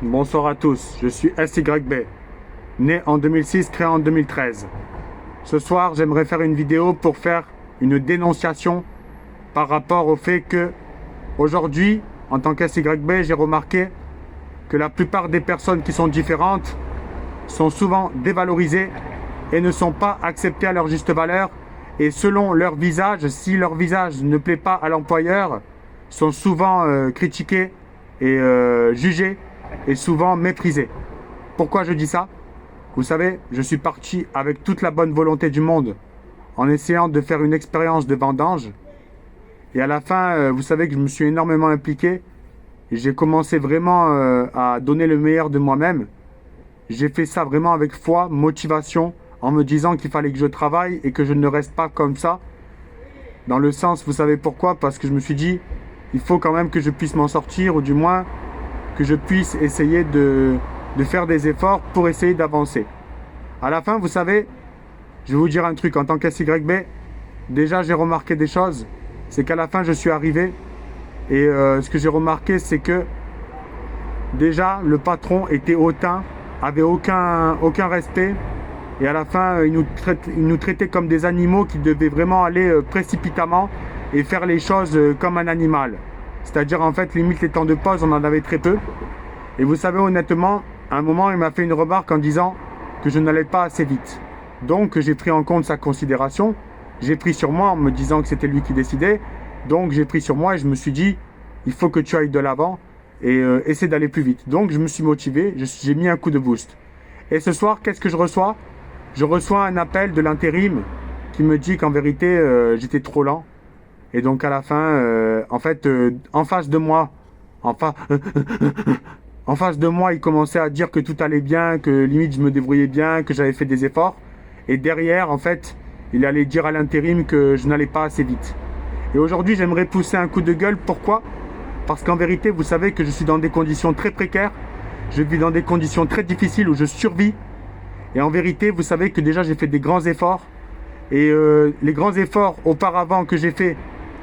Bonsoir à tous, je suis SYB, né en 2006, créé en 2013. Ce soir, j'aimerais faire une vidéo pour faire une dénonciation par rapport au fait que, aujourd'hui, en tant qu'SYB, j'ai remarqué que la plupart des personnes qui sont différentes sont souvent dévalorisées et ne sont pas acceptées à leur juste valeur. Et selon leur visage, si leur visage ne plaît pas à l'employeur, sont souvent critiqués et jugés et souvent méprisés. Pourquoi je dis ça? Vous savez, je suis parti avec toute la bonne volonté du monde en essayant de faire une expérience de vendange. Et à la fin, vous savez que je me suis énormément impliqué. Et j'ai commencé vraiment à donner le meilleur de moi-même. J'ai fait ça vraiment avec foi, motivation, en me disant qu'il fallait que je travaille et que je ne reste pas comme ça. Dans le sens, vous savez pourquoi? Parce que je me suis dit, il faut quand même que je puisse m'en sortir, ou du moins que je puisse essayer de faire des efforts pour essayer d'avancer. À la fin, vous savez, je vais vous dire un truc, en tant qu'SYB, déjà j'ai remarqué des choses. C'est qu'à la fin, je suis arrivé et ce que j'ai remarqué, c'est que déjà le patron était hautain, avait aucun respect. Et à la fin, il nous traitait comme des animaux qui devaient vraiment aller précipitamment et faire les choses comme un animal. C'est-à-dire, en fait, limite les temps de pause, on en avait très peu. Et vous savez, honnêtement, à un moment, il m'a fait une remarque en disant que je n'allais pas assez vite. Donc, j'ai pris en compte sa considération. J'ai pris sur moi en me disant que c'était lui qui décidait. Donc, j'ai pris sur moi et je me suis dit, il faut que tu ailles de l'avant et essaie d'aller plus vite. Donc, je me suis motivé, j'ai mis un coup de boost. Et ce soir, qu'est-ce que je reçois? Je reçois un appel de l'intérim qui me dit qu'en vérité, j'étais trop lent. Et donc à la fin, en face de moi, en face de moi, il commençait à dire que tout allait bien, que limite je me débrouillais bien, que j'avais fait des efforts. Et derrière, en fait, il allait dire à l'intérim que je n'allais pas assez vite. Et aujourd'hui, j'aimerais pousser un coup de gueule. Pourquoi? Parce qu'en vérité, vous savez que je suis dans des conditions très précaires. Je vis dans des conditions très difficiles où je survis. Et en vérité, vous savez que déjà j'ai fait des grands efforts. Et les grands efforts auparavant que j'ai fait,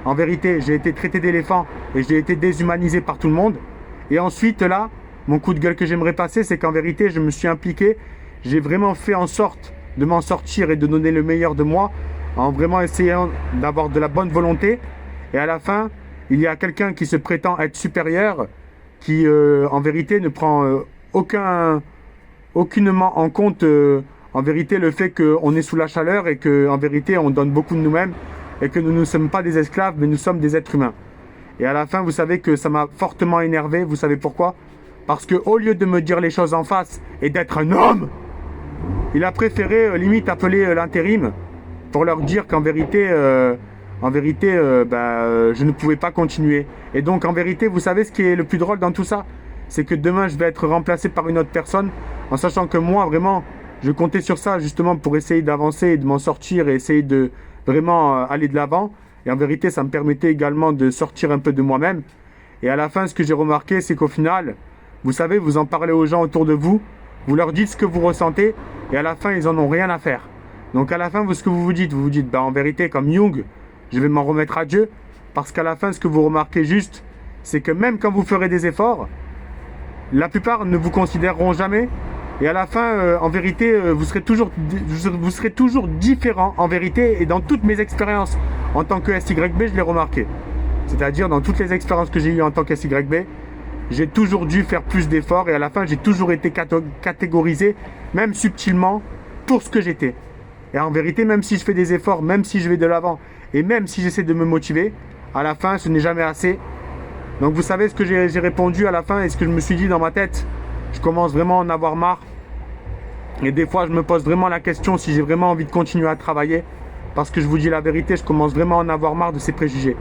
en vérité, j'ai été traité d'éléphant et j'ai été déshumanisé par tout le monde. Et ensuite là, mon coup de gueule que j'aimerais passer, c'est qu'en vérité, je me suis impliqué. J'ai vraiment fait en sorte de m'en sortir et de donner le meilleur de moi, en vraiment essayant d'avoir de la bonne volonté. Et à la fin, il y a quelqu'un qui se prétend être supérieur, qui en vérité ne prend aucunement en compte en vérité le fait qu'on est sous la chaleur et qu'en vérité on donne beaucoup de nous-mêmes et que nous ne sommes pas des esclaves mais nous sommes des êtres humains. Et à la fin, vous savez que ça m'a fortement énervé. Vous savez pourquoi? Parce qu'au lieu de me dire les choses en face et d'être un homme, il a préféré limite appeler l'intérim pour leur dire qu'en vérité, je ne pouvais pas continuer. Et donc en vérité, vous savez ce qui est le plus drôle dans tout ça? C'est que demain je vais être remplacé par une autre personne, en sachant que moi vraiment je comptais sur ça justement pour essayer d'avancer et de m'en sortir et essayer de vraiment aller de l'avant. Et en vérité, ça me permettait également de sortir un peu de moi-même. Et à la fin, ce que j'ai remarqué, c'est qu'au final, vous savez, vous en parlez aux gens autour de vous, vous leur dites ce que vous ressentez et à la fin, ils en ont rien à faire. Donc à la fin, ce que vous vous dites, en vérité, comme Jung, je vais m'en remettre à Dieu, parce qu'à la fin, ce que vous remarquez juste, c'est que même quand vous ferez des efforts, la plupart ne vous considéreront jamais. Et à la fin, en vérité, vous serez toujours différent, en vérité. Et dans toutes mes expériences en tant que SYB, je l'ai remarqué. C'est-à-dire, dans toutes les expériences que j'ai eues en tant que SYB, j'ai toujours dû faire plus d'efforts. Et à la fin, j'ai toujours été catégorisé, même subtilement, pour ce que j'étais. Et en vérité, même si je fais des efforts, même si je vais de l'avant, et même si j'essaie de me motiver, à la fin, ce n'est jamais assez. Donc vous savez ce que j'ai répondu à la fin et ce que je me suis dit dans ma tête. Je commence vraiment à en avoir marre. Et des fois, je me pose vraiment la question si j'ai vraiment envie de continuer à travailler. Parce que je vous dis la vérité, je commence vraiment à en avoir marre de ces préjugés.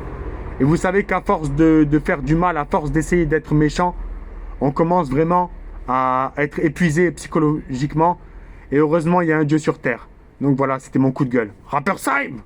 Et vous savez qu'à force de faire du mal, à force d'essayer d'être méchant, on commence vraiment à être épuisé psychologiquement. Et heureusement, il y a un Dieu sur terre. Donc voilà, c'était mon coup de gueule. Rapper Sime!